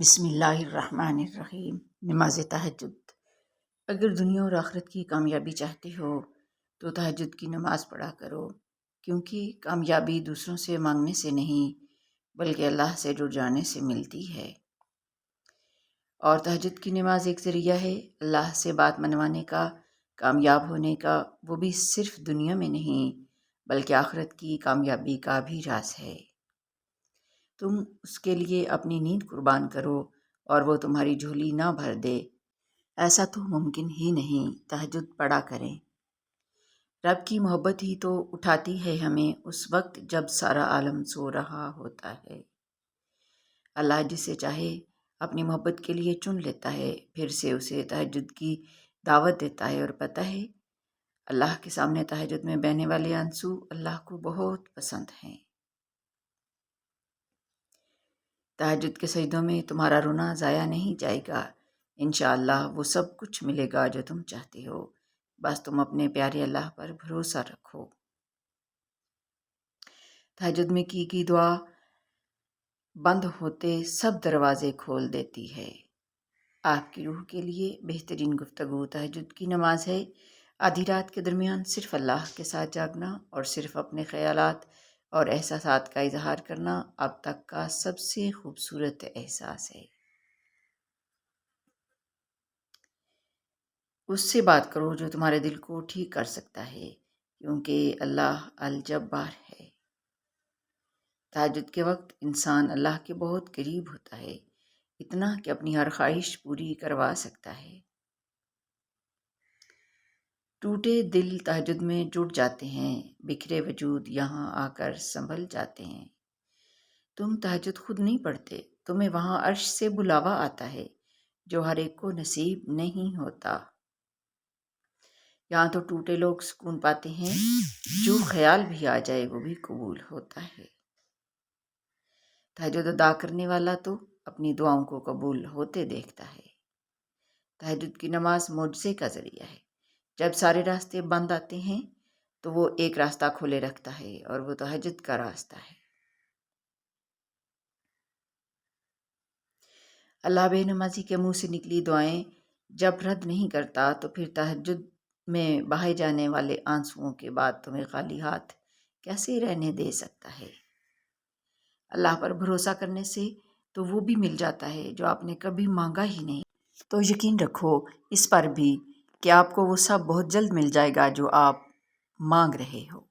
بسم اللہ الرحمن الرحیم۔ نماز تہجد۔ اگر دنیا اور آخرت کی کامیابی چاہتے ہو تو تہجد کی نماز پڑھا کرو، کیونکہ کامیابی دوسروں سے مانگنے سے نہیں بلکہ اللہ سے جڑ جانے سے ملتی ہے۔ اور تہجد کی نماز ایک ذریعہ ہے اللہ سے بات منوانے کا، کامیاب ہونے کا، وہ بھی صرف دنیا میں نہیں بلکہ آخرت کی کامیابی کا بھی راز ہے۔ تم اس کے لیے اپنی نیند قربان کرو اور وہ تمہاری جھولی نہ بھر دے، ایسا تو ممکن ہی نہیں۔ تہجد پڑھا کریں۔ رب کی محبت ہی تو اٹھاتی ہے ہمیں اس وقت جب سارا عالم سو رہا ہوتا ہے۔ اللہ جسے چاہے اپنی محبت کے لیے چن لیتا ہے، پھر سے اسے تہجد کی دعوت دیتا ہے، اور پتہ ہے اللہ کے سامنے تہجد میں بہنے والے آنسو اللہ کو بہت پسند ہیں۔ تہجد کے سجدوں میں تمہارا رونا ضائع نہیں جائے گا، انشاءاللہ وہ سب کچھ ملے گا جو تم چاہتے ہو، بس تم اپنے پیارے اللہ پر بھروسہ رکھو۔ تہجد میں کی گئی دعا بند ہوتے سب دروازے کھول دیتی ہے۔ آپ کی روح کے لیے بہترین گفتگو تہجد کی نماز ہے۔ آدھی رات کے درمیان صرف اللہ کے ساتھ جاگنا اور صرف اپنے خیالات اور احساسات کا اظہار کرنا اب تک کا سب سے خوبصورت احساس ہے۔ اس سے بات کرو جو تمہارے دل کو ٹھیک کر سکتا ہے، کیونکہ اللہ الجبار ہے۔ تہجد کے وقت انسان اللہ کے بہت قریب ہوتا ہے، اتنا کہ اپنی ہر خواہش پوری کروا سکتا ہے۔ ٹوٹے دل تہجد میں جڑ جاتے ہیں، بکھرے وجود یہاں آ کر سنبھل جاتے ہیں۔ تم تہجد خود نہیں پڑھتے، تمہیں وہاں عرش سے بلاوا آتا ہے جو ہر ایک کو نصیب نہیں ہوتا۔ یہاں تو ٹوٹے لوگ سکون پاتے ہیں، جو خیال بھی آ جائے وہ بھی قبول ہوتا ہے۔ تہجد ادا کرنے والا تو اپنی دعاؤں کو قبول ہوتے دیکھتا ہے۔ تہجد کی نماز معجزے کا ذریعہ ہے۔ جب سارے راستے بند آتے ہیں تو وہ ایک راستہ کھولے رکھتا ہے، اور وہ تہجد کا راستہ ہے۔ اللہ بے نمازی کے منہ سے نکلی دعائیں جب رد نہیں کرتا تو پھر تہجد میں بہائے جانے والے آنسوؤں کے بعد تمہیں خالی ہاتھ کیسے رہنے دے سکتا ہے؟ اللہ پر بھروسہ کرنے سے تو وہ بھی مل جاتا ہے جو آپ نے کبھی مانگا ہی نہیں۔ تو یقین رکھو اس پر بھی کہ آپ کو وہ سب بہت جلد مل جائے گا جو آپ مانگ رہے ہو۔